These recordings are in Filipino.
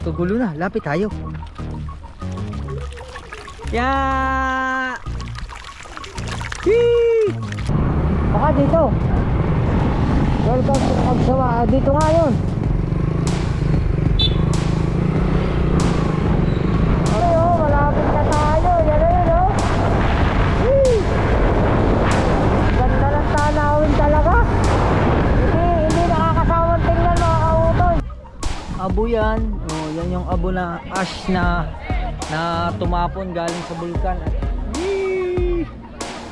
Kagulo na, lapit tayo. Yeah! Whee! Baka dito. Welcome to Pagsawa. Dito nga yun. Okay, oh, malapit na tayo. Yan na yun, oh. Whee! Ganda ng tanawin talaga. Hindi nakakasawang tingnan mga kautoy. Abo yan. Oh, yan yung abo na ash na tumapon galing sa bulkan. Whee!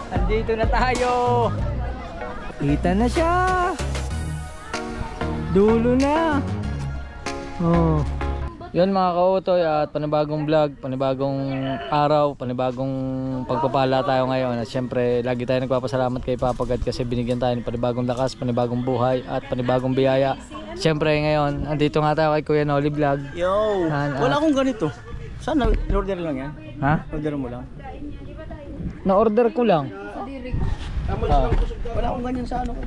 Andito na tayo. Kita na siya. Dulo na. Oh. Yun mga kautoy, at panibagong vlog, panibagong araw, panibagong pagpapala tayo ngayon. At syempre lagi tayo nagpapasalamat kay Papa God kasi binigyan tayo ng panibagong lakas, panibagong buhay at panibagong biyaya. Syempre ngayon andito nga tayo kay Kuya Noli Vlog. Yo, wala akong ganito. Sana order lang yan. Ha? Order mo lang. Na-order ko lang. Wala akong ganyan sa ano ko.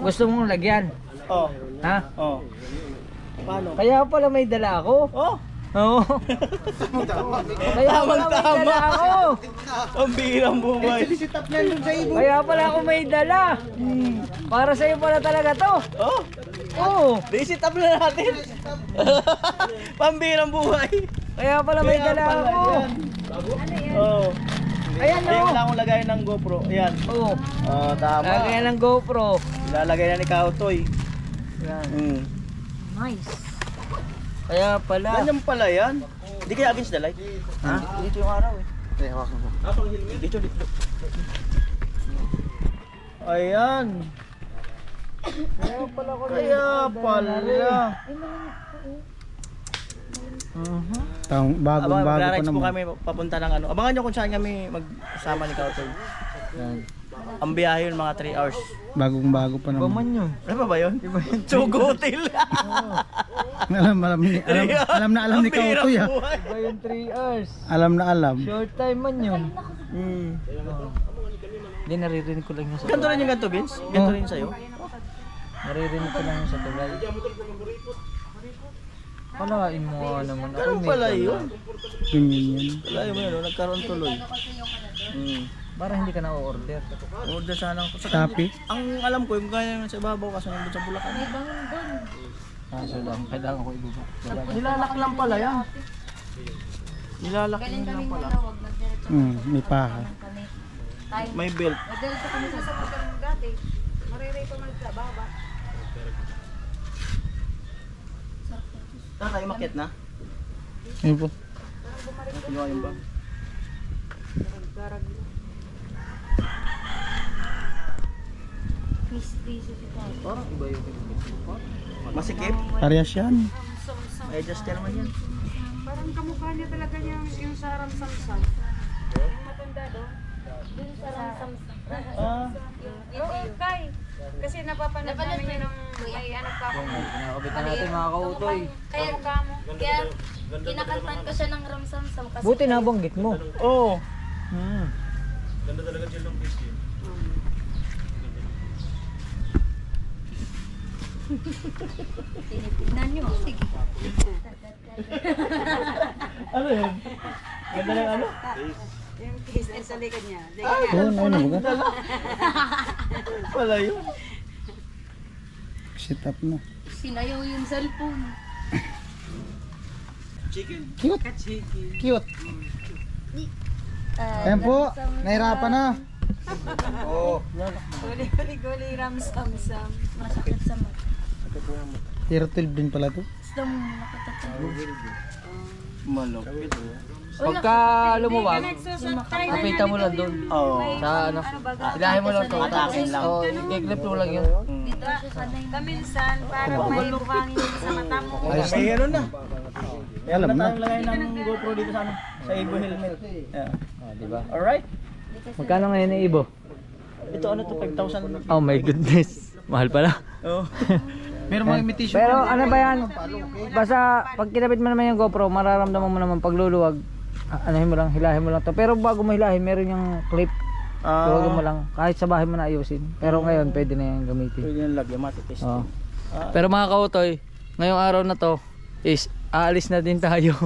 Gusto mong lagyan? Oh. Ha? Oh. Paano? Kaya pala may dala ako. Oh. Oo. Kaya pala may dala ako. Ang bihirang buhay. Kaya pala ako may dala. Para sa'yo pala talaga to. Oh. Oo. Visit up na natin. Pambihirang buhay. Kaya pala may dala ako. Oh. Ayan Hindi o. wala akong lagay ng GoPro. Ayan. Oo. Oh, tama. Lagyan ng GoPro. Ilalagay na ni Kautoy. Yan. Nice. Kaya pala. Ganyan pala yan. Hindi kaya against the light? Ha? Dito yung araw eh. Dito. Ayan. Kaya pala ko. Kaya pala. Bago pa po naman. kami papunta ng ano. Abangan nyo kung saan kami magsama ni Kautoy. Yan. Ang biyahe yun mga 3 hours. Bago pa Iba naman. man yun. Ano pa ba yun? Chogotil. Alam ni Kautoy ha. Iba yung 3 hours. Alam. Short time man yun. Hindi, naririnig ko lang yung sa Ganto rin yung ganto, Vince? Ganto rin sa'yo? Naririnig ko lang yung sa tulay. Palain mo nga naman. Ganun pala yun. Ganyan. Palain mo yun, nagkaroon tuloy. Para hindi ka na o-order. Order sana ako. Shopee. Ang alam ko, yung kaya sa ibabaw kasi nandun sa Bulacan. So lang, kailangan ko ibaba. Nilalak lang pala yan. Nilalak lang pala. May paha. May belt. Diretso kami sa pagkaroon dati. Maririto man sa baba. Tayo makit na. Yun po. Pinuha yung bag. Parang iba yung Masikip. Parehas yan. May adjuster naman yan. Parang kamukha niya talaga yung sa Ramsamsam. Yung matanda doon. Doon sa Ramsamsam. Oo, Kay. Kasi napapanood namin yun nung may anak pa ako. Kinakabit na natin mga kautoy. Kaya mukha mo. Kaya kinakantan ko siya ng Ramsamsam kasi Buti nabanggit mo. Oo. Ganda talaga dyan ng fish yun. tinitignan nyo. Sige. Ano yun? Ganda ng ano? Yung kiss sa likod niya. Ano ba? Wala yun. Sit up na. Sinayaw yung cellphone. Chicken. Cute. Ayan po. Nahirapan na. Oo. Guli-guli Ramsamsam. Masakit sa mata. Tier 12 din pala to. Gusto mo nakatatawag. Malupit. Pagka lumuwag, kapita mo lang doon. Oo. Sa ano, ilahin mo lang ito. Atakin lang. Oo, i-clip mo lang yun. Dito siya sanay. Kaminsan, para may buhangin sa mata mo. May hero na. Alam na. Tayong lagay ng GoPro dito sa ano? Sa Ibo helmet. Yeah. Diba? Alright. Magkano ngayon na Ibo? Ito ano to? 5,000. Oh my goodness. Mahal pala. Oo. Meron mga imitation. Pero ano ba yan? Basta pag kinabit mo naman yung GoPro, mararamdaman mo naman pagluluwag. Anahin mo lang, hilahin mo lang to. Pero bago mo hilahin, meron yung clip. Luwagin mo lang. Kahit sa bahay mo na ayusin. Pero ngayon, pwede na yung gamitin. Pwede yung lagyan, matitest. Oh. Pero mga kautoy, ngayong araw na to is aalis na din tayo.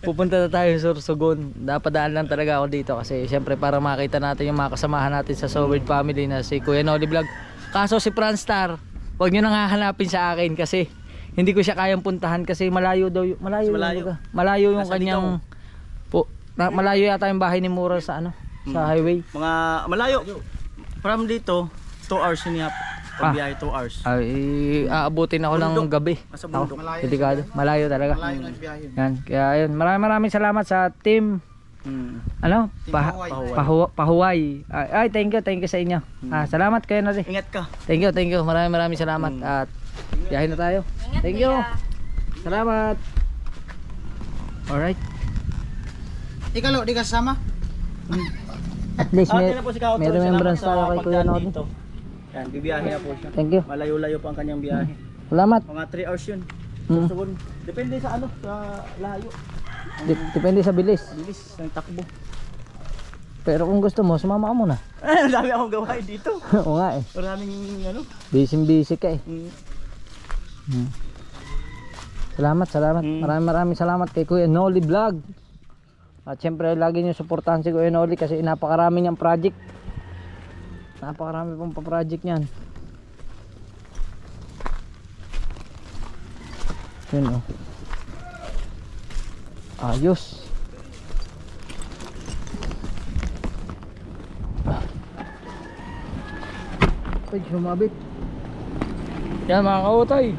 Pupunta na tayo sa Sorsogon. Napadaan lang talaga ako dito kasi siyempre para makita natin yung mga kasamahan natin sa So Weird Family na si Kuya Noli Vlog. Kaso si Franstar, huwag nyo nang hahanapin sa akin kasi hindi ko siya kayang puntahan kasi malayo daw. Malayo yung kanyang malayo yata yung bahay ni Mura sa ano, sa highway. Mga malayo. From dito, 2 hours yun yap. Pagbiyahe 2 hours. Ay, aabutin ako ng gabi. Nasa bundok. Delikado. Malayo talaga. Malayo ng biyahe. Yan. Kaya yun. Maraming salamat sa team. Ano? Pahuway. Ay, thank you sa inyo. Salamat kayo na rin. Ingat ka. Thank you. Maraming salamat. At biyahe na tayo. Thank you. Salamat. Alright. Ikaw, Lo, di ka sasama? At least may, Tingnan po si Kautoy. may remembrance Salamat tayo kay sa Kuya pagdaan Noli. dito. Yan, bibiyahe na po siya. Thank you. Malayo-layo pa ang kanyang biyahe. Salamat. Mga 3 hours yun. Mm. Sorsogon. Depende sa ano, sa layo. Depende sa bilis. Bilis ng takbo. Pero kung gusto mo, sumama ka muna. Ang dami akong gawain dito. Oo nga eh. Maraming ano. Busy ka eh. Mm. Salamat. Maraming salamat kay Kuya Noli Vlog. At syempre lagi niyo suportahan si Kuya Noli kasi napakarami niyang project. Napakarami pong pa-project niyan. Yun oh. Ayos. Ay, sumabit. Yan mga kautoy.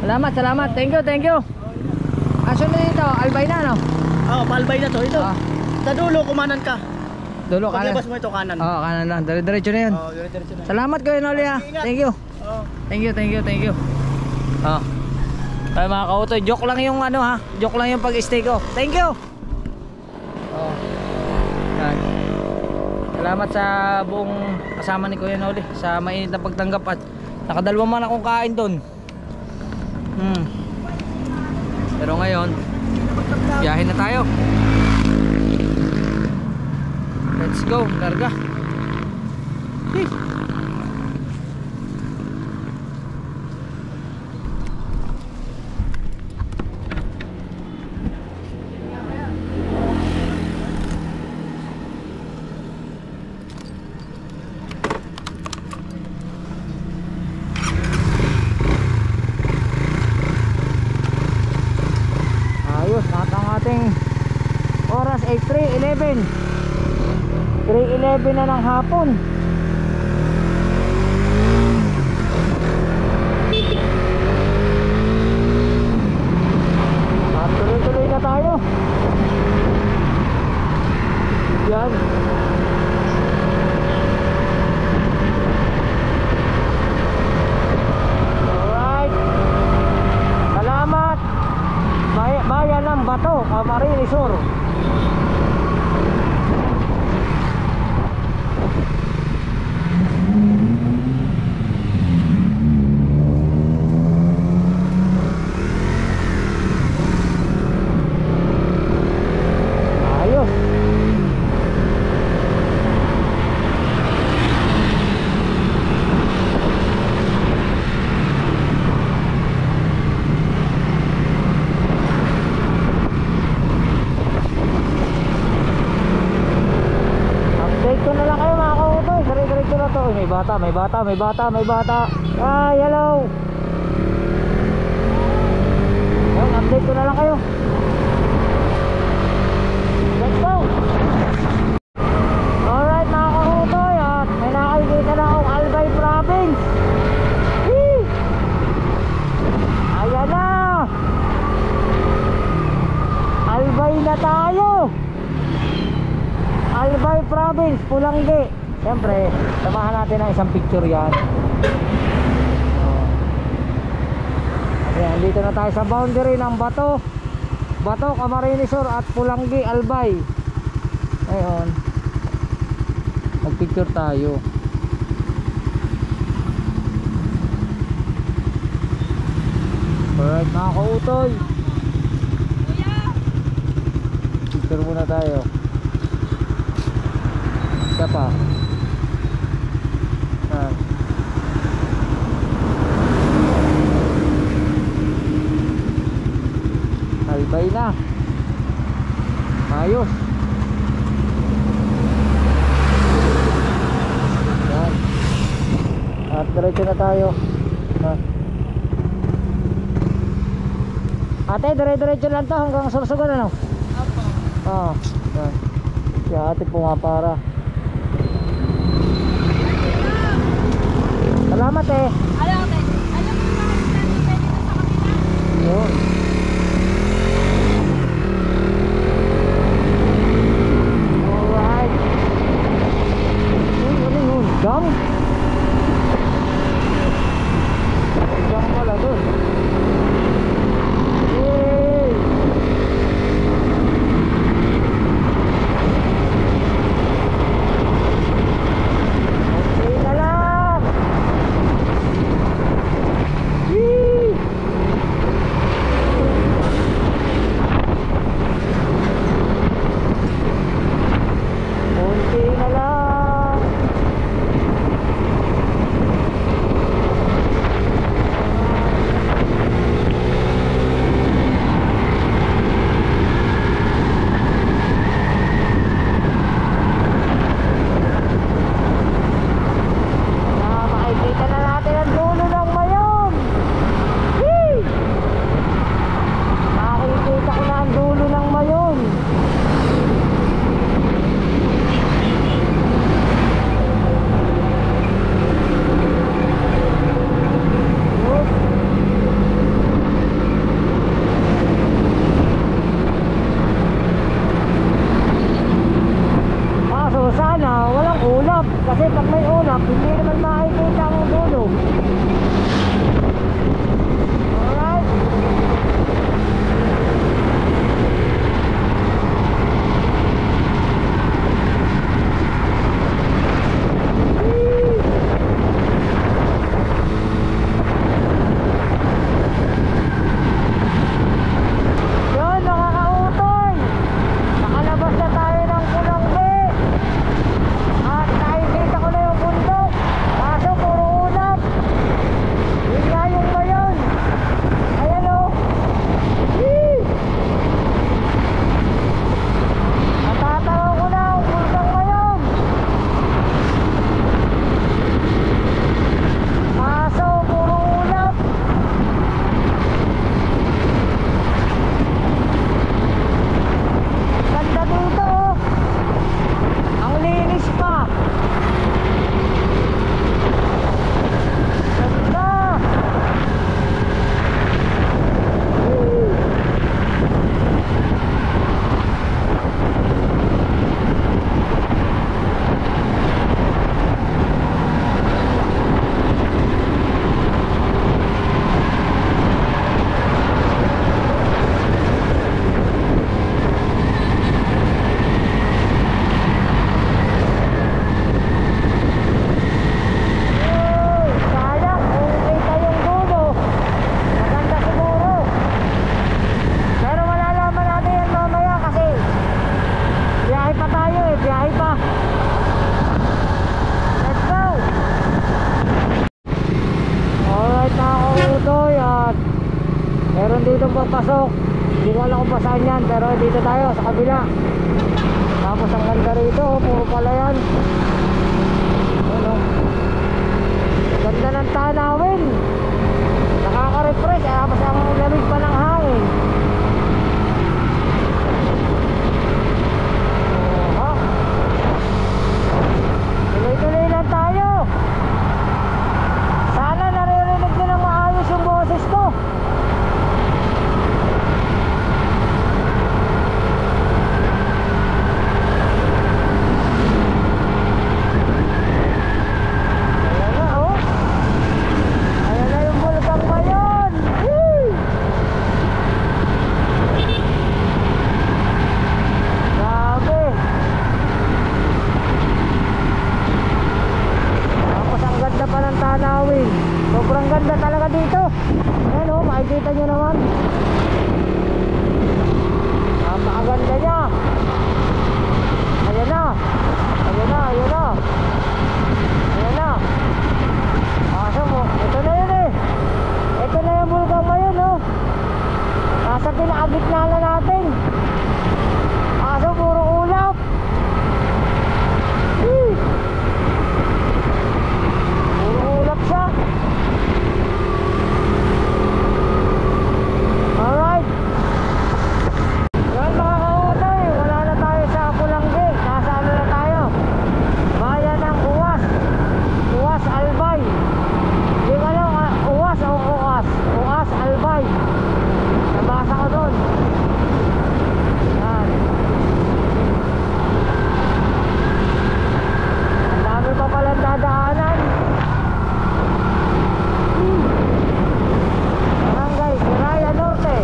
Salamat. Thank you. Asan na dito? Albay na no? Oh, palbay na to. Ito. Sa dulo, kumanan ka. Dulo kanan. Paglabas mo ito, kanan. Oo, kanan lang. Diretso na yun. Oh, diretso na. Salamat Kuya Noli ha. Thank you. Oh. Thank you. Ay mga kautoy, joke lang yung ano ha. Joke lang yung pag-stay ko. Thank you. Oh. Yan. Salamat sa buong kasama ni Kuya Noli sa mainit na pagtanggap at nakadalwa man akong kain doon. Pero ngayon, biyahe na tayo. Let's go, karga. Ayos, at ang ating oras ay 3:11 na ng hapon. At tuloy-tuloy na tayo. Yan. Alright. Salamat. Bayan ng Bato, Camarines Sur. Ayos. Update ko na lang kayo mga kautoy. Dire-diretso na to. Uy, may bata. Ay, hello. Yan, update ko na lang kayo. Let's go. Alright mga kautoy, at may nakikita na akong Albay Province. Whee! Ayan na. Albay na tayo. Albay Province, Pulanggi. Siyempre, samahan natin ng isang picture yan. Ayan, dito na tayo sa boundary ng Bato, Camarines Sur at Pulanggi, Albay. Ngayon, mag-picture tayo. Alright mga kautoy, picture muna tayo. Isa pa. Albay na. Ayos. Yan. At diretso na tayo. Ha. Ate, dire-diretso lang to hanggang Sorsogon, ano? Opo. Oo. Yan. Si ate pumapara. Salamat eh. Alam mo ba dito sa kabila? Yun. Alright. Uy, ano yun? Gang? Gang pala dun. Yay! Okay na lang. Yee! Konti na lang. Makikita na natin ang dulo ng Mayon. Yee! Makikita ko na ang dulo ng Mayon. Kaso sana walang ulap, kasi pag may ulap hindi naman makikita ang dulo. Alright. Yun, nakakautoy. Nakalabas na tayo ng Pulangge. At nakikita ko na yung bundok. Kaso puro ulap. Yun nga yung Mayon. Ayan o. Yee! Natatanaw ko na ang bulkang Mayon. Kaso puro ulap. Ganda dito oh. Ang linis pa. Ganda. Woo. Yay! Sayang kung kita yung dulo. Maganda siguro. Pero malalaman natin yan mamaya kasi biyahe pa tayo eh, biyahe pa. Let's go! Alright mga kautoy, at meron dito papasok. Hindi ko alam kung pa saan yan, pero dito tayo sa kabila. Tapos ang ganda rito, puro palayan. Ano? Ganda ng tanawin. Nakaka-refresh, tapos ang lamig pa ng hangin. Oha. Tuloy-tuloy lang tayo. Sana naririnig nyo ng maayos yung boses ko. Ayan na oh. Ayan na yung bulkang Mayon. Woo! nasa gitna na natin. Kaso puro ulap. Puro ulap siya. Alright. Yan mga kautoy, wala na tayo sa Pulangge. Nasa ano na tayo? Bayan ng Uwas. Uwas Albay. Hindi ko alam, Uwas o Uwas? Uwas Albay. Nabasa ko doon. Yan. Ang dami pa palang dadaanan. Barangay Siraya Norte.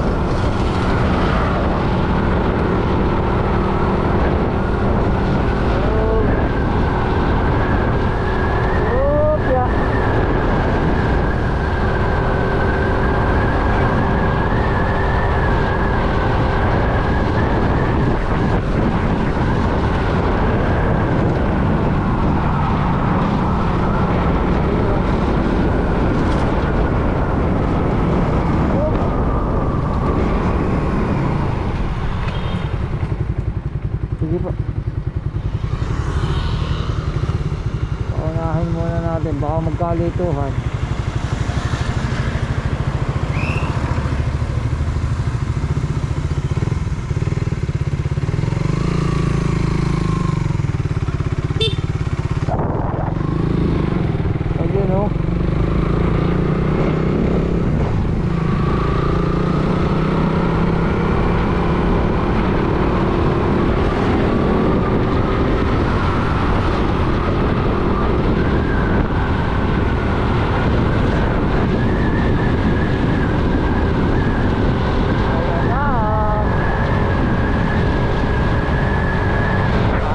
Upya. Sige po. Paunahin muna natin, baka magkalituhan. Ayun o. Ayan na.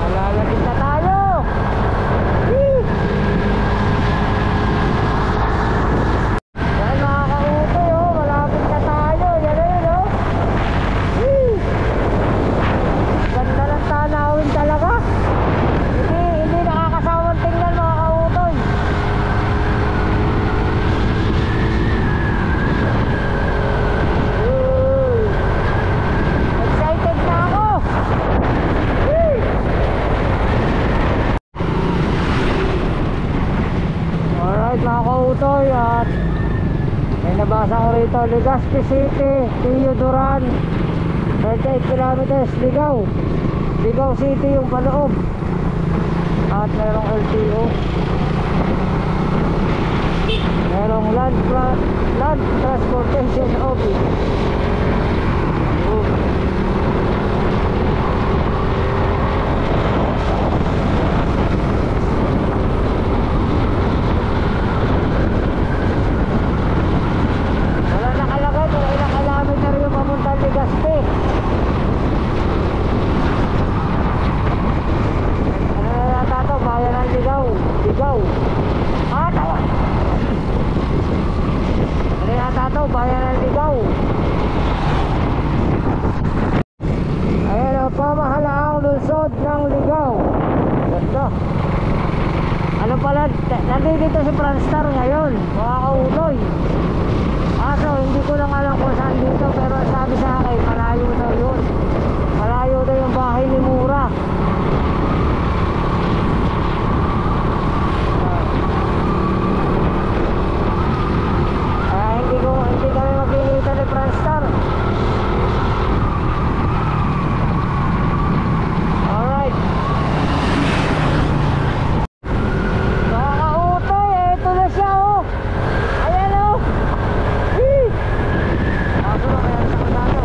Lalapit na tayo. Whee! Yan mga kautoy oh, malapit na tayo. Yan na yun oh. Whee! Ganda ng tanawin talaga. Hindi nakakasawang tingnan mga kautoy. Uy! Excited na ako. Whee! Alright mga kautoy, at may nabasa ko rito, Legazpi City, Tio Duran, 38 kilometers, Ligaw City yung paloob, at merong LTO, merong land transportation office. Wala nakalagay kung ilang kilometer yung pamuntang Legazpi. Ano na yata to? Bayan ng Ligaw. Tawa. Ano yata to? Bayan ng Ligaw. Ayan ang pamahalaang lungsod ng Ligaw. Ganda. Ano pala, nandito si Franstar ngayon, mga kautoy. Kaso hindi ko lang alam kung saan dito, pero sabi sa akin malayo daw yun. Malayo daw yung bahay ni Mura. Kaya hindi kami makikita ni Franstar. Alright. Mga kautoy, ito na siya oh. Ayan oh. Hee! Kaso na kaya sa kanano.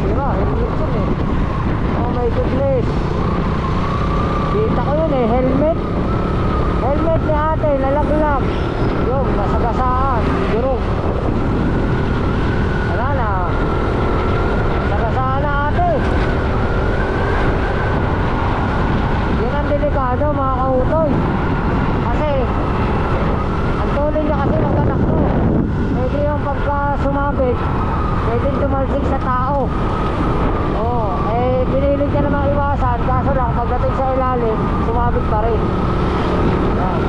Diba, helmet yun eh. Oh my goodness. Kita ko yun eh, helmet. Helmet ni ate, lalaglag. Yung, nasagasaan. Durog. Wala na. Nasagasaan na ate. Yun ang delikado mga kautoy. Kasi ang tuloy niya kasi maganak mo. Pwede yung pagka sumabit, pwede tumalsik sa tao. Oo, eh pinilit niya namang iwasan. Kaso lang pagdating sa ilalim, sumabit pa rin. Yan.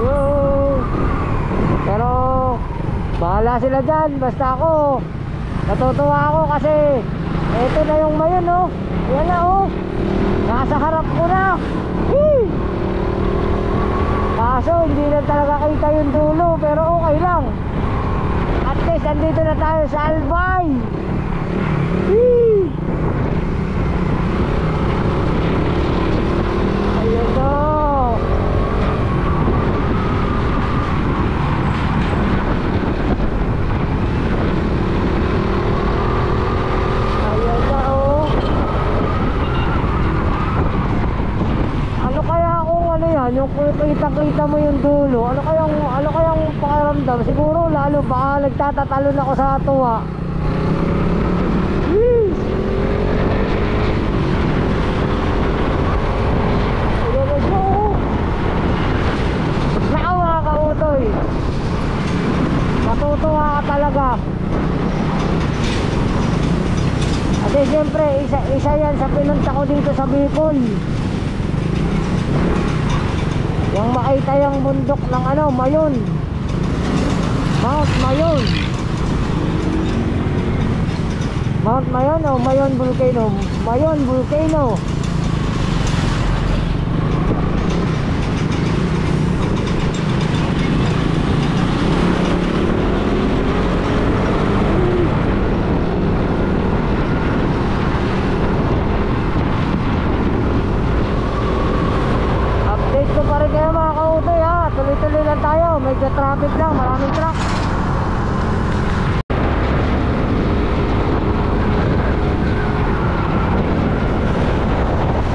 Yo! Bahala sila dyan, basta ako natutuwa ako kasi eto na yung mayon oh. Yan na oh. Nasa harap ko na. Whee! Kaso hindi na talaga kita yung dulo, pero okay lang. At least andito na tayo sa Albay. Whee! Ayun na. Ayun na oh. Ano kaya kung ano yan, yung kita-kita mo yung dulo, ano kayang pakiramdam? Siguro lalo baka nagtatatalon ako sa tuwa. Yee! Ayun na siya oh. Nako mga kautoy, matutuwa ka talaga. Kasi siyempre isa yan sa pinunta ko dito sa Bicol. Yung makita yung bundok ng ano, Mayon, Mount Mayon. Mount Mayon o Mayon Volcano? Mayon Volcano. Update ko pa rin kayo mga kautoy ha. Tuloy-tuloy lang tayo. Medyo traffic lang, maraming truck.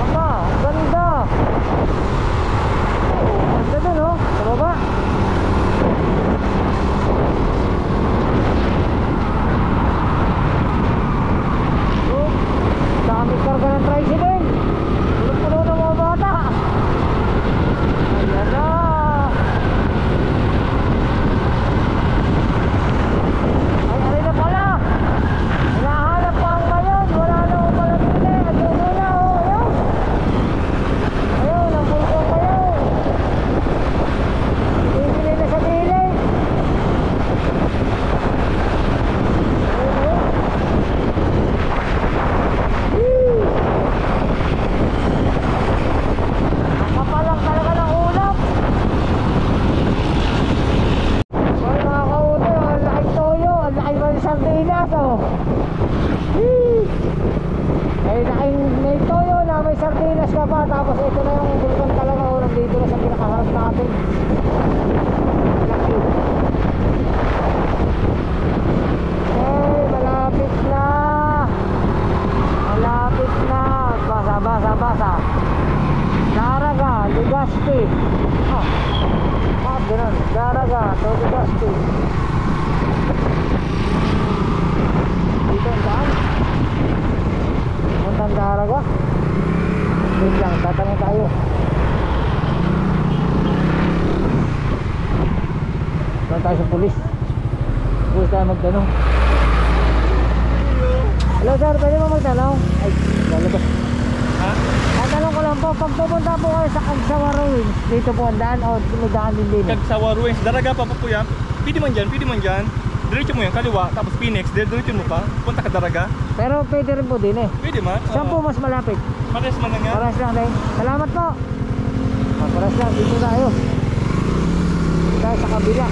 Aba, ang ganda. Ganda dun oh, sa baba. Oh, dami karga ng tricycle. Puno-puno ng mga bata. Ayan na. Ay, alin na pala. Hinahanap pa ang Mayon. Wala na akong palagili. Nagdulo na oh. Ayun. Ayun, ang bulkang Mayon. Bibili na sa gilid. Ayun oh. Whee! Kapalang talaga ng ulap. Ay mga kauto, ang laking toyo, ang laking mga sardinas oh. Whee! May toyo na may sardinas ka pa. Tapos ito na yung bulkan talaga oh. Nandito na sa pinakaharap natin. Laki. Okay, malapit na. Malapit na. Basa. Daraga, Legazpi. Ganun. Daraga to Legazpi. Dito ang daan. Puntang Daraga. Wait lang, tatanong tayo. Doon tayo sa pulis. Pulis tayo magtanong. Hello sir, pwede mo magtanong? Ay, lalabas. Ha? Tatanong ko lang po, pag pupunta po kayo sa Cagsawa Ruins, dito po ang daan o may daan din din? Cagsawa Ruins, Daraga pa po yan. Pwede man dyan. Diretso mo yan, kaliwa, tapos Phoenix, diretso mo pa, punta ka Daraga. Pero pwede rin po din eh. Pwede man. Saan po mas malapit? Pares man lang yan. Paras lang din. Salamat po. Paras lang, dito tayo. Dito tayo sa kabila.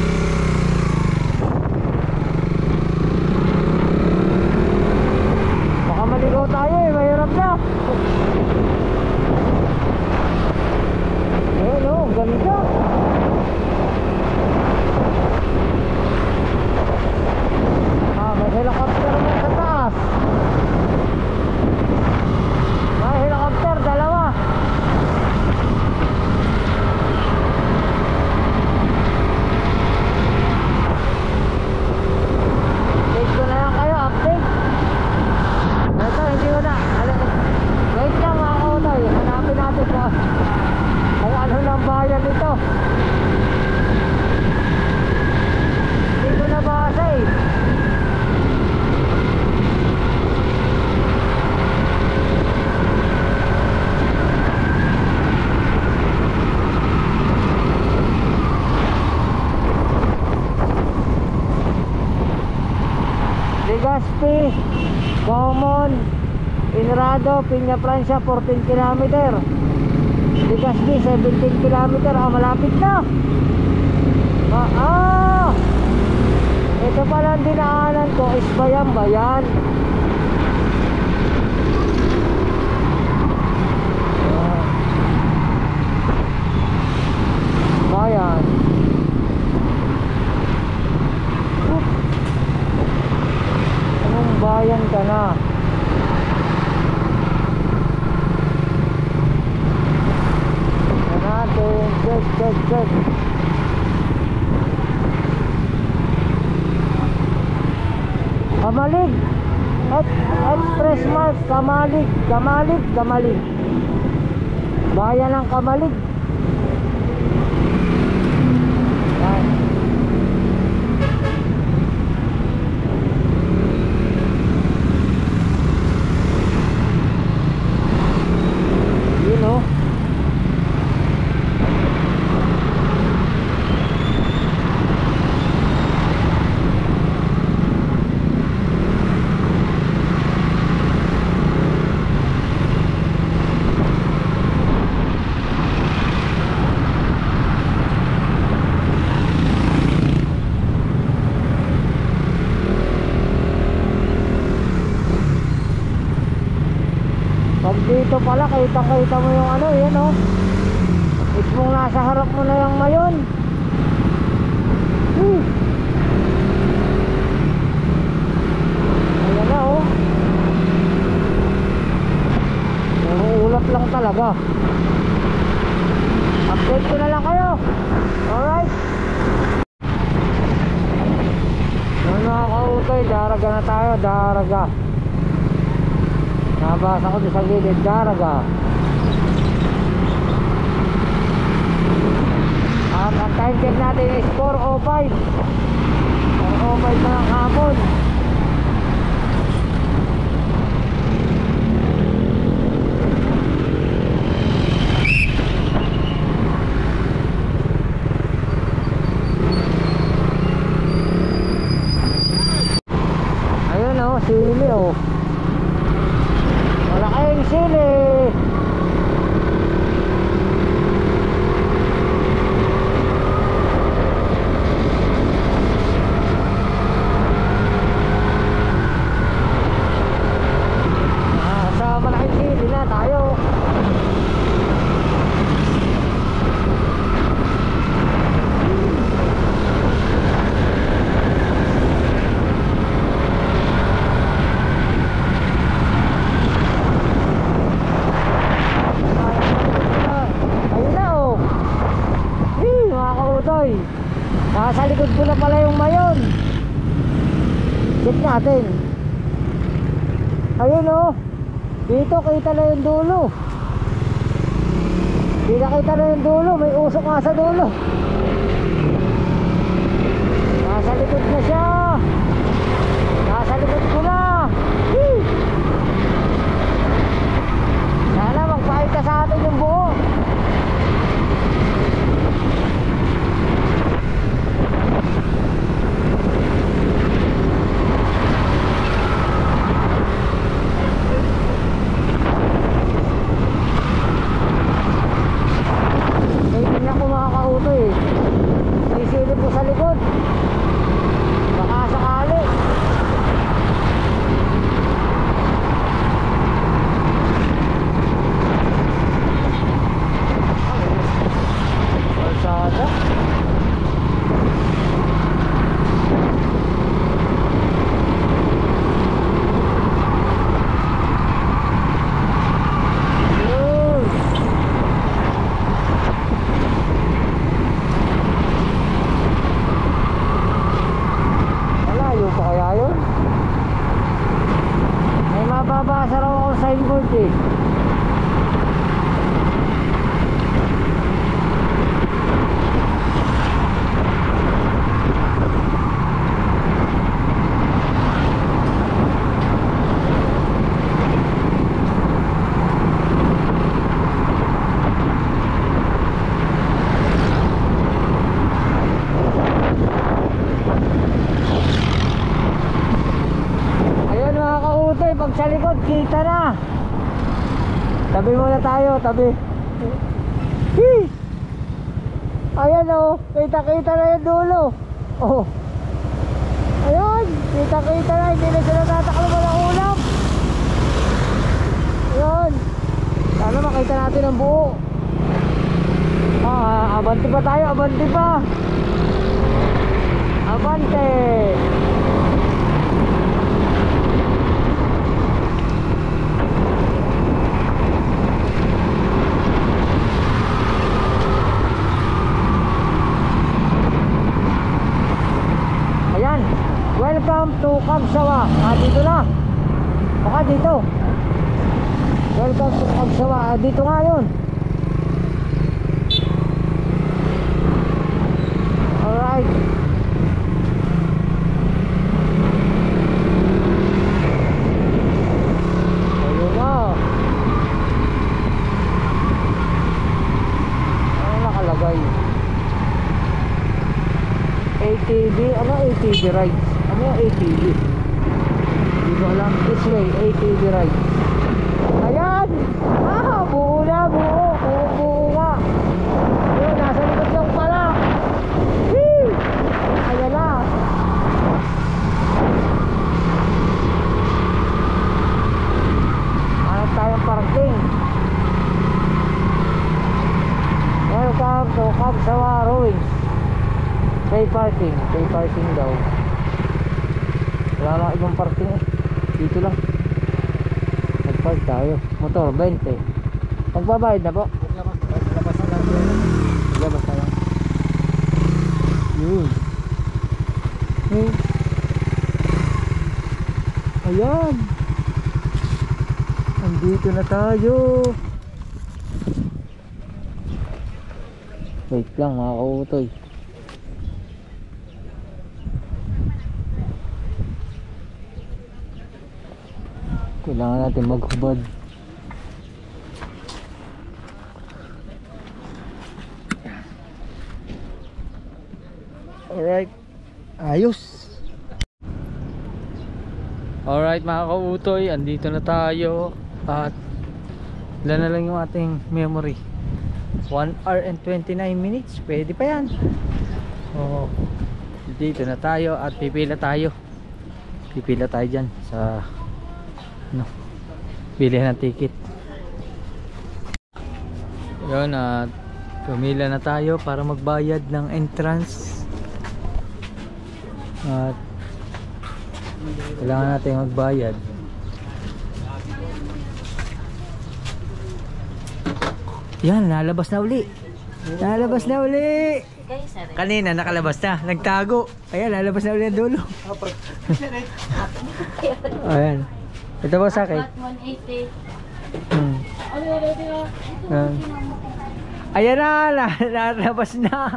Baka maligaw tayo eh, mahirap na. Ayun oh, ganda. May helicopter mo sa taas. May helicopter, dalawa. Legazpi, Common, Inrado, Piña Francia 14 km. Legazpi 17 km. Malapit na. Ito pala ang dinaanan ko is Bayan. Bayan. Anong bayan ka na? Natin, check. Kamalig. Express Mart, Kamalig. Bayan ng Kamalig. Yan. Yun o. Pag dito pala, kita mo yung ano, yan o. Mismong nasa harap mo na yung mayon. Ayan na o. Ulap lang talaga. Update ko na lang kayo. Alright. Mga kautoy, daraga na tayo, daraga. Nabasa ko sa gilid, daraga. At ang time check natin is 4:05. 4:05 na ang hapon. Ayun o, sili o. Malaking sili. Sa malaking sili na tayo. Nasa likod ko na pala yung mayon. Check natin. Ayun o. Dito kita na yung dulo. Kita na yung dulo. May usok nga sa dulo. Nasa likod na siya. Nasa likod ko na. Sana magpahit ka sa atin yung buo. Sisilip po sa likod. Baka sakali. Kalsada. pag sa likod, kita na. Tabi muna tayo, tabi. Hii! Ayan o, kita-kita na yung dulo. Oh. Ayun, kita-kita na, hindi na sila tataklo mo ng ulam. Ayun. Sana makita natin ang buo. Abante pa tayo, abante pa. Abante. Ayan, welcome to Kagsawa. Dito na. Baka dito. Welcome to Kagsawa. Dito nga yun. Alright. Ayun na. Ano nakalagay? ATV, ano ATV rides? Ano yung ATV? Hindi ko alam. This way, ATV rides. Ayan! Buo na, buo. Buo nga. Ayun, nasa likod lang pala. Whee! Ayan na. Hanap tayong parking. Welcome to Kagsawa Ruins. Pay parking daw. Wala lang ibang parking eh. Dito lang. Nag-park tayo. Motor 20. Magbabayad na po. Labas na lang. Labas na lang. Yun. Ayan. Andito na tayo. Wait lang mga kautoy. Kailangan natin maghubad. Alright. Ayos. Alright mga kautoy, andito na tayo. At ilan na lang yung ating memory. 1 hour and 29 minutes. Pwede pa yan. Oo. Dito na tayo at pipila tayo. Pipila tayo dyan sa bilihan ng ticket. Yun, at pumila na tayo para magbayad ng entrance. At kailangan natin magbayad. Yan, lalabas na uli. Lalabas na uli. Kanina nakalabas na, nagtago. Ayan, lalabas na uli ang dulo. Ayan. Ito ba sa akin? 180. Ayan na, lalabas na.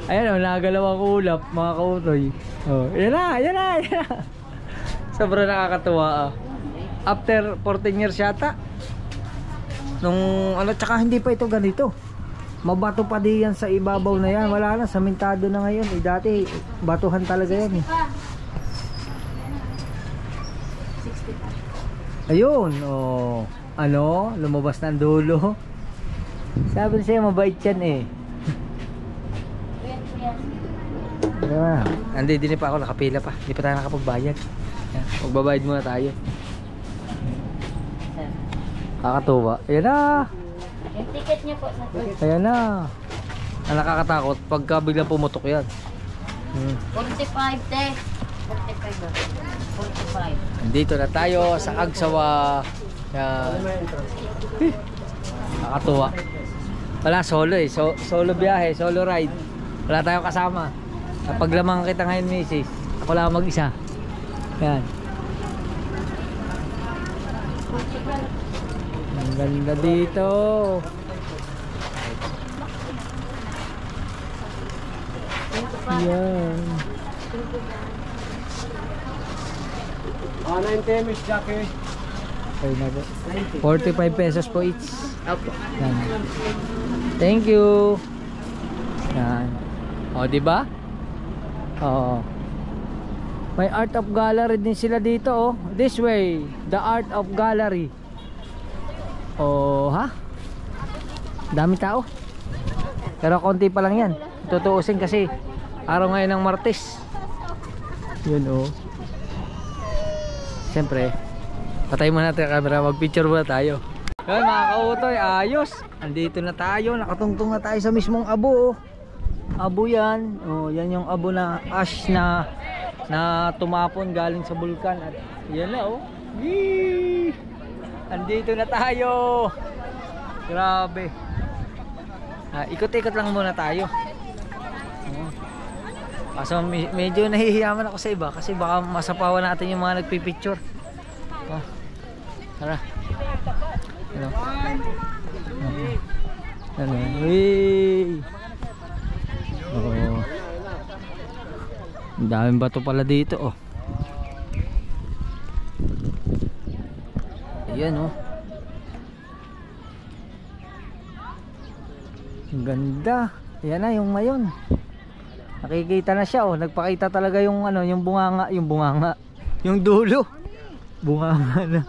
180. Ayan o, nagalaw ang ulap mga kautoy. Oh, ayan na, ayan na, ayan na. Sobrang nakakatuwa ah. After 14 years yata. Nung ano, tsaka hindi pa ito ganito. Mabato pa di yan sa ibabaw na yan. Wala na, samentado na ngayon. Dati, batuhan talaga yan eh. Ayun, oh. Ano, lumabas na ang dulo. Sabi sa'yo, mabait yan eh. Diba? Hindi, din pa ako, nakapila pa. Hindi pa tayo nakapagbayad. Yan, magbabayad muna tayo. Kakatuwa. Ayan na. Yung ticket niyo po sa Ayan na. Ang nakakatakot, pagka biglang pumutok yan. 45 te. 45 ba? 45. Nandito na tayo sa Kagsawa. Yan. Nakakatuwa. Wala, solo eh. Solo biyahe, solo ride. Wala tayong kasama. Napaglamang kita ngayon, misis. Ako lang mag-isa. Yan. Ang ganda dito. Yan. 90 Miss Jackie. Okay na po. 45 pesos po each. Yan. Thank you. Yan. O, di ba? Oo. May art of gallery din sila dito oh. This way, the art of gallery. Oh, ha? Dami tao. Pero konti pa lang yan. Tutuusin kasi araw ngayon ng Martes. Yun oh. Siyempre, patay muna natin ang camera. Mag-picture muna tayo. Yun mga kautoy, ayos. Andito na tayo. Nakatungtong na tayo sa mismong abo oh. Abo yan. Oh, yan yung abo na ash na tumapon galing sa bulkan. At yan na oh. Yee! Andito na tayo. Grabe. Ikot-ikot lang muna tayo. Kaso medyo nahihiyaman ako sa iba kasi baka masapawan natin yung mga nagpipicture. Oh. Tara. Ano? Ano? Wee! Oh. Ang daming bato pala dito oh. Ayan oh. Ang ganda. Ayan na yung mayon. Nakikita na siya oh. Nagpakita talaga yung ano, yung bunganga, yung dulo. Bunganga na.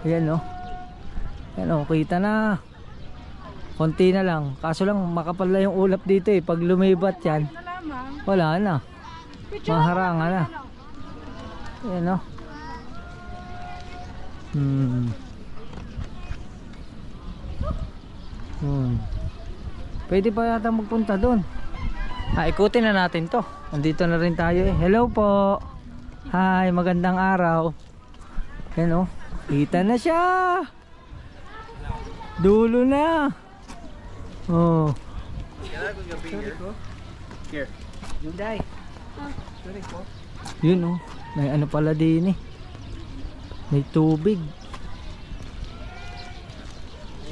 Ayan oh. Ayan oh, kita na. Konti na lang. Kaso lang makapal na yung ulap dito eh. Pag lumibat yan, wala na. Maharangan na. Ayan o. Pwede pa yata magpunta doon. Ikutin na natin to. Andito na rin tayo eh. Hello po. Hi, magandang araw. Ayan o. Kita na siya. Dulo na. Oh. Here. Juday. Yun oh. May ano pala din eh. May tubig.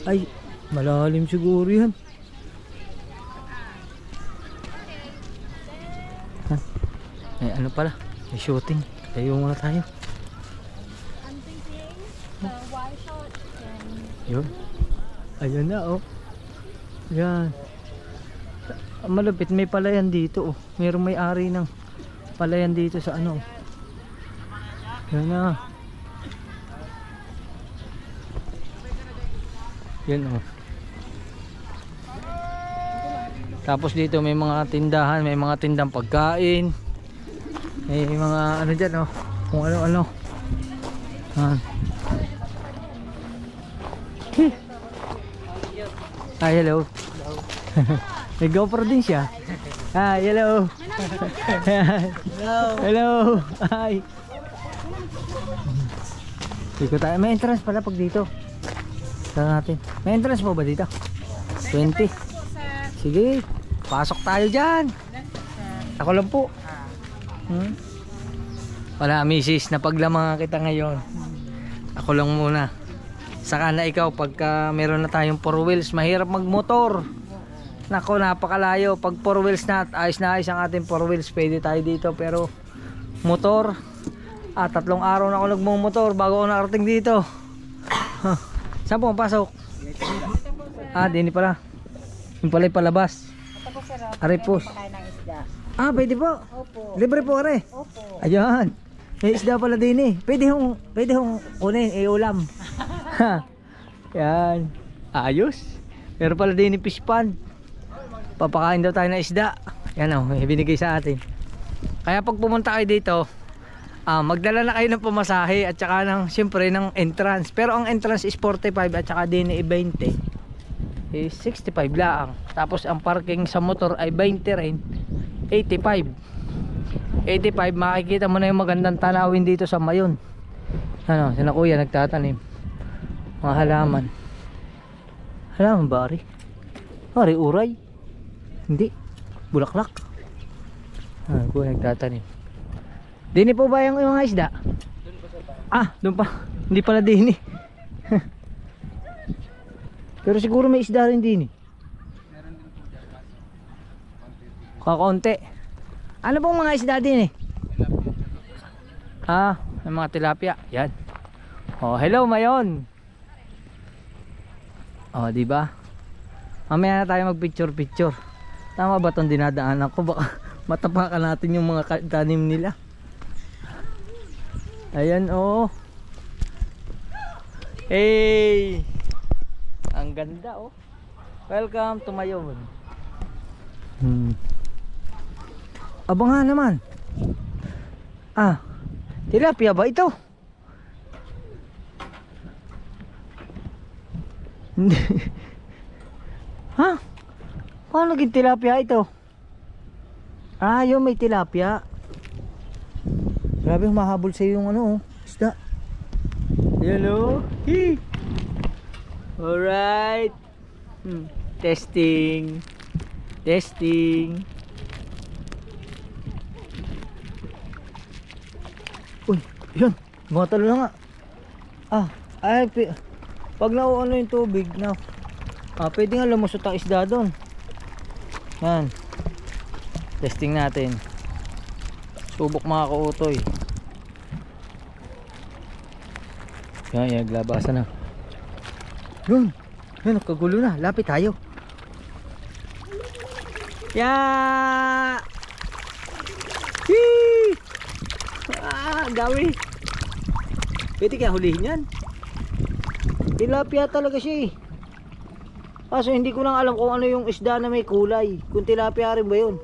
Ay, malalim siguro yan. May ano pala. May shooting. Tayo muna tayo. Yun. Ayan na oh. Yan. Malapit may palayan dito oh. Mayroong may-ari ng palayan dito sa ano. Yan na. Yan oh. Tapos dito may mga tindahan, may mga tindang pagkain. May mga ano dyan oh. Kung ano-ano. Hi, hello. May GoPro din siya. Hi, hello. Hello. Hi. Dito tayo. May entrance pala pag dito. Tara natin. May entrance po ba dito? 20. Sige. Pasok tayo dyan. Ako lang po. Wala misis. Napaglamang kita ngayon. Ako lang muna. Saka na ikaw pagka meron na tayong 4 wheels, mahirap magmotor. Nako, napakalayo. Pag 4 wheels na, ayos ang ating 4 wheels, pwede tayo dito. Pero motor, 3 araw na ako nagmumotor bago ako nakarating dito. Saan po ang pasok? Dini pala. Yung pala'y palabas. Aripos. Pwede po. Libre po are. Ayan. May isda pala din eh. Pwede hong kunin, ulam. Yan. Ayos. Pero pala din yung fish pond. Papakain daw tayo ng isda. Yan o, binigay sa atin. Kaya pag pumunta kayo dito, magdala na kayo ng pamasahe at saka ng, siyempre, ng entrance. Pero ang entrance is 45 at saka din 20 is 65 lang. Tapos ang parking sa motor ay 20 rin, 85. Makikita mo na yung magandang tanawin dito sa Mayon. Ano, sina kuya nagtatanim mga halaman. Halaman ba ari? Ari uray? Hindi, bulaklak. Kuya nagtatanim. Dini po ba yung mga isda? Doon pa. Hindi pala dini. Pero siguro may isda rin dini. Kakaunti. Ano pong mga isda din eh? May mga tilapia. Yan. Oh, hello Mayon. Oh, di ba? Mamaya na tayo mag-picture. Tama ba 'tong dinadaanan ko? Baka matapakan natin yung mga tanim nila. Ayan oh. Hey! Ang ganda oh. Welcome to Mayon. Aba nga naman. Ah, tilapia ba ito? Hindi. Ha? Paano naging tilapia ito? Ah, yun may tilapia. Grabe mahabol sa yung ano, isda. Hello. Hee. Alright. Testing. Testing. Uy, yun. Matalo na nga. Ah, ay, pag nauano yung tubig na, pwede nga lumusot ang isda doon. Yan. Testing natin. Subok mga kautoy. Yan, naglabasan na. Yun, nagkagulo na. Lapit tayo. Ya! Hee! Gawi. Pwede kaya hulihin yan. Tilapia talaga siya eh. Kaso hindi ko lang alam kung ano yung isda na may kulay. Kung tilapia rin ba yun.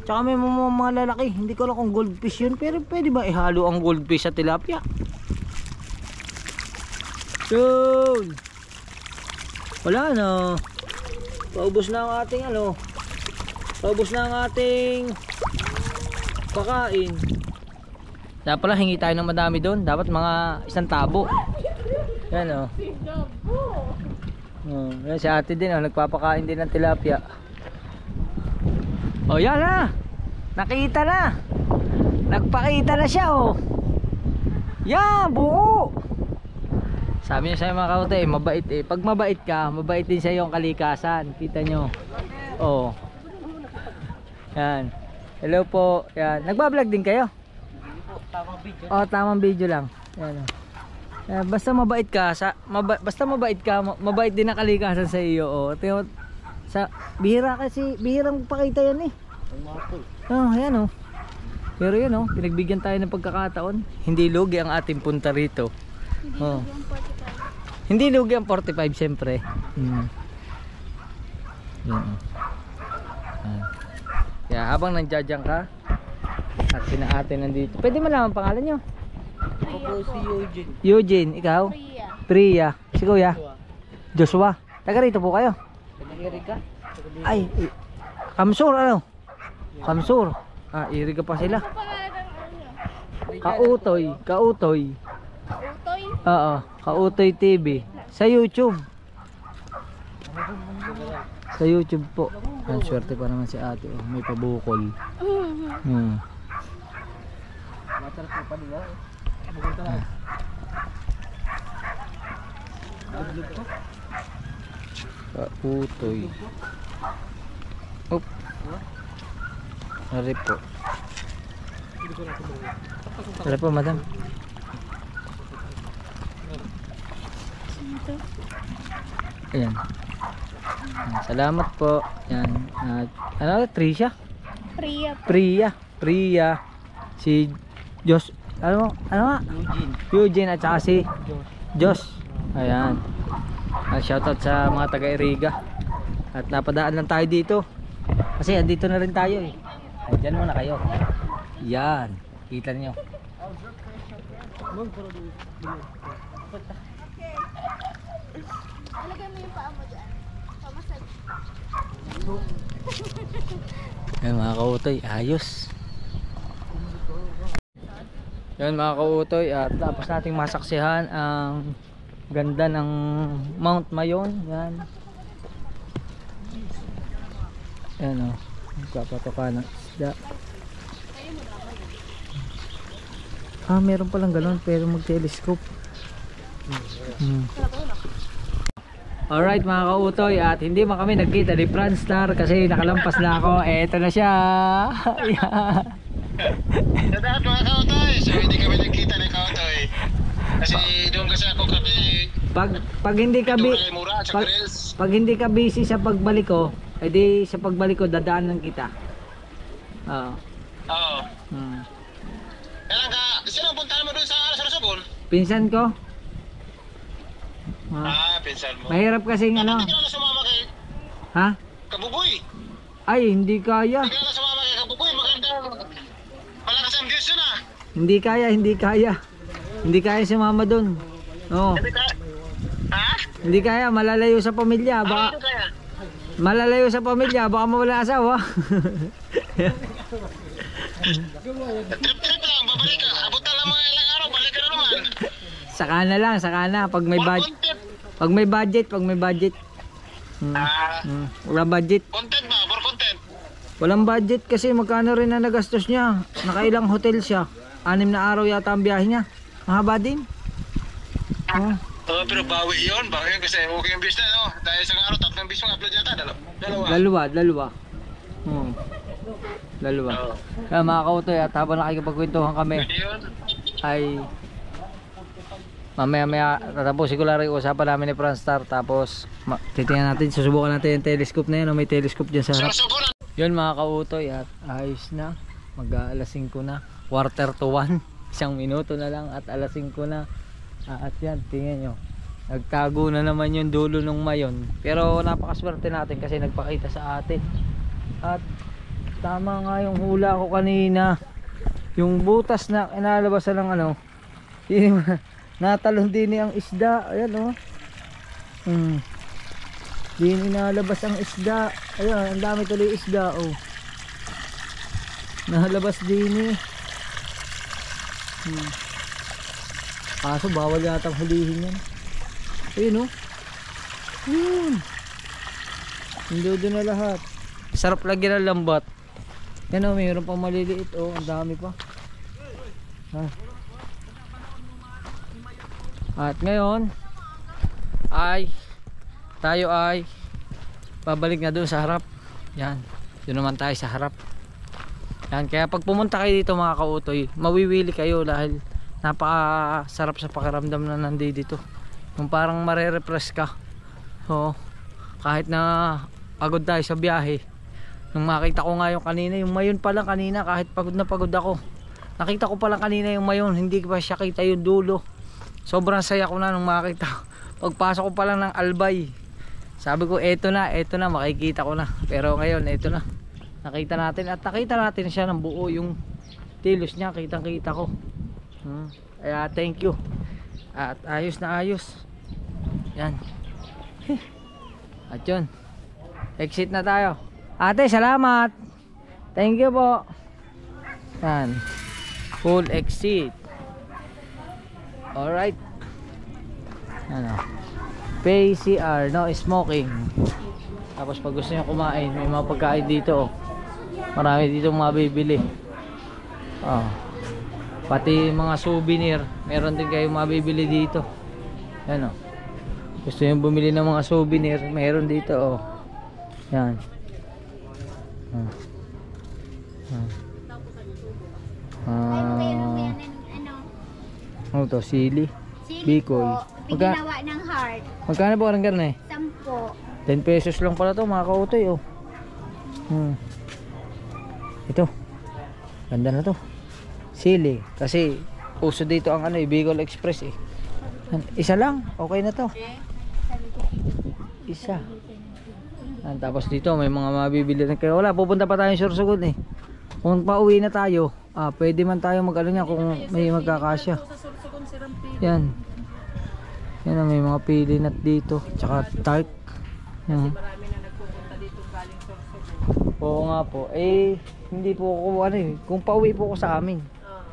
Tsaka may mga lalaki. Hindi ko alam kung goldfish yun. Pero pwede ba ihalo ang goldfish sa tilapia? Yun. Wala na. Paubos na ang ating ano. Paubos na ang ating pakain. Dapat pala hingi tayo ng madami doon. Dapat mga 1 tabo. Yan o. Yan si ate din o. Nagpapakain din ng tilapia. O yan na. Nakita na. Nagpakita na siya o. Yan buo. Sabi niya sa'yo mga kautoy, mabait eh. Pag mabait ka, mabait din sa iyong kalikasan. Kita nyo. O. Yan. Hello po. Yan. Nagbablog din kayo? Oh, tamang video lang. Yan. Basta mabait ka, basta mabait ka, mabait din ang kalikasan sa iyo. Oh. Sa bihira kasi, bihirang pakita yan eh. Oh, yan oh. Pero yan oh, pinagbigyan tayo ng pagkakataon. Hindi lugi ang ating punta rito. Oh. Hindi lugi ang 45 siyempre. Yan oh. Kaya habang nandiyan ka at sina ate nandito. Pwede malaman pangalan nyo? Ako si Eugene. Eugene, ikaw? Priya. Si Kuya? Joshua. Taga rito po kayo? Iriga? Ay, Kamsur ano? Kamsur. Ah, Iriga pa sila. Kautoy. Utoy? Oo, Kautoy TV. Sa YouTube. Sa YouTube po. Ang swerte pa naman si ate. Oh. May pabukol. Masarap pa nila. Kautoy. Oop. Sorry po. Sorry po, madam. Ayan. Salamat po. Yan. Ano? Trisha? Priya. Si Josh. Ano nga? Eugene at saka si Josh. Ayan. Shoutout sa mga taga-Iriga. At napadaan lang tayo dito. Kasi andito na rin tayo eh. Diyan muna kayo. Yan. Kita niyo. Alagay mo yung paa mo dyan. Pamasag. Yan mga kautoy, ayos. Yan mga kautoy, at tapos nating masaksihan ang ganda ng Mount Mayon. Yan. Yan o, nagpapatoka ng isda. Meron palang ganun pero mag-telescope. Alright mga kautoy, at hindi man kami nagkita ni Franstar kasi nakalampas na ako. Eto na siya. Sa lahat mga kautoy, so hindi kami nagkita ni kautoy. Kasi doon kasi ako kami pag hindi ka busy sa pagbalik ko, edi sa pagbalik ko dadaanan kita. Oo. Oo. Kailan ka, sino ang puntahan mo doon sa Sorsogon? Pinsan ko. Pinsan mo. Mahirap kasing ano. Hindi ka na sumama kay Ha? Kabuboy. Ay, hindi kaya. Hindi ka na sumama kay Kabuboy. Maganda. Malakas ang views yun ah. Hindi kaya, hindi kaya. Hindi kaya sumama dun. Oo. Hindi ka. Ha? Hindi kaya, malalayo sa pamilya. Baka, Ano kaya? malalayo sa pamilya, baka mawala asawa. Trip-trip lang. Babalik ka. Abot na lang mga ilang araw. Balik ka na naman. Saka na lang, saka na. Pag may budget. Content. Pag may budget, pag may budget. Wala budget. Content ba? For content. Walang budget kasi magkano rin na nagastos niya. Nakailang hotel siya. 6 na araw yata ang biyahe niya. Mahaba din. Oh. Oo, pero bawi yun. Bawi yun kasi okay yung views na, no? Dahil isang araw, 3 views yung upload yata. Dalawa. Dalawa. Dalawa. Kaya mga kautoy, at habang nakikipagkwentuhan kami, Yun. ay mamaya tatapusin ko lang rin usapan namin ni Franstar. Tapos titingnan natin, susubukan natin yung telescope na yun. May telescope dyan sa harap. Sorsogon. Yun mga kautoy, at ayos na. Mag-aalas 5 na, 1:45. 1 minuto na lang at alas 5 na. At yan, tingnan nyo, nagtago na naman yung dulo ng mayon. Pero napakaswerte natin kasi nagpakita sa atin. At tama nga yung hula ko kanina. Yung butas na inalabasan ng ano, natalon din ang isda. Ayan o. Din inalabas ang isda. Ayan, ang dami tuloy isda o. Nahalabas din eh. Kaso bawal yatang hulihin yan. Ayun o. Ayun. Hindi doon na lahat. Sarap lagyan ng lambat. Yan o, mayroon pang maliliit o. Ang dami pa. At ngayon ay tayo ay babalik na doon sa harap. Yan. Doon naman tayo sa harap. Yan. Kaya pag pumunta kayo dito mga kautoy, mawiwili kayo dahil napakasarap sa pakiramdam na nandito. Yung parang marerefresh ka. So, kahit na pagod tayo sa biyahe, nung makita ko nga yung kanina, yung mayon pa lang kanina, kahit pagod na pagod ako, nakita ko pa lang kanina yung mayon, hindi pa siya kita yung dulo. Sobrang saya ko na nung makita. Pagpasok ko pa lang ng Albay, sabi ko eto na, makikita ko na. Pero ngayon eto na, nakita natin, at nakita natin siya ng buo, yung tilos niya, kitang kita ko. Kaya thank you. At ayos na ayos. Yan. At yun, exit na tayo. Ate, salamat. Thank you po. Yan, full exit. Alright. Ano, pay CR, no smoking. Tapos pag gusto nyo kumain, may mga pagkain dito. Marami dito mabibili. Pati mga souvenir, meron din kayong mabibili dito. Yan o. Gusto nyo bumili ng mga souvenir, meron dito o. Yan. Ano to? Sili? Bikoy. Ginawa ng heart. Magkano po ang karne? 10. 10 pesos lang pala to mga kautoy oh. Ito. Ganda na to. Sili. Kasi uso dito ang ano, Bicol Express eh. Isa lang. Okay na to. Isa. Tapos dito may mga mabibili rin kayo. Wala, pupunta pa tayo sa Sorsogon eh. Kung pauwi na tayo, pwede man tayo mag-ano niya kung may magkakasya. Yan. Yan, may mga pili nut dito. Tsaka tart. Yan. Oo nga po. Eh, hindi po ako ano eh. Kung pauwi po ako sa amin.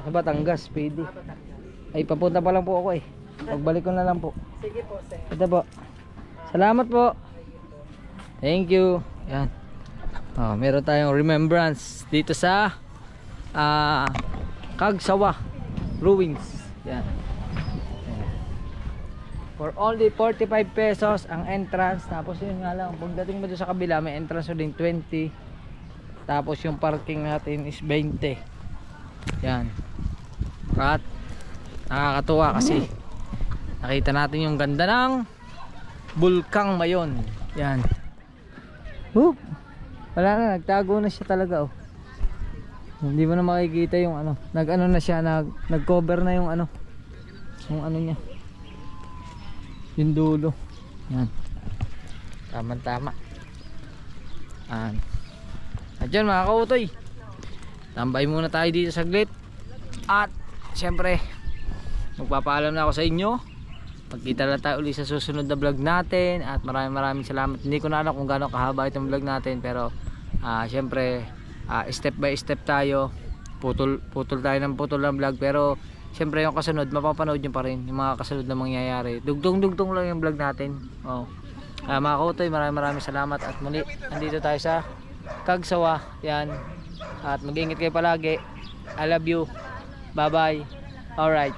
Sa Batangas, pwede. Ay, papunta pa lang po ako eh. Pagbalik ko na lang po. Sige po, sir. Ito po. Salamat po. Thank you. Yan. Meron tayong remembrance dito sa Kagsawa Ruins. Yan. For only 45 pesos ang entrance. Tapos yun nga lang, pagdating mo doon sa kabila, may entrance din 20. Tapos yung parking natin is 20. Yan. At nakakatuwa kasi nakita natin yung ganda ng Bulkang Mayon. Yan. Wala na, nagtago na siya talaga oh. Hindi mo na makikita yung ano, nag-ano na siya, nag-cover na yung ano niya. Yung dulo. Yan. Tama-tama. At yan mga kautoy, tambay muna tayo dito saglit. At syempre, magpapaalam na ako sa inyo. Magkita lang tayo ulit sa susunod na vlog natin. At maraming salamat. Hindi ko na alam kung gaano kahaba itong vlog natin, pero syempre step by step tayo. Putol tayo ng vlog, pero syempre yung kasunod mapapanood nyo pa rin yung mga kasunod na mangyayari. Dugtong lang yung vlog natin. Mga kautoy, maraming salamat. At muli, nandito tayo sa Cagsawa. Yan. At mag-ingat kayo palagi. I love you. Bye bye. Alright.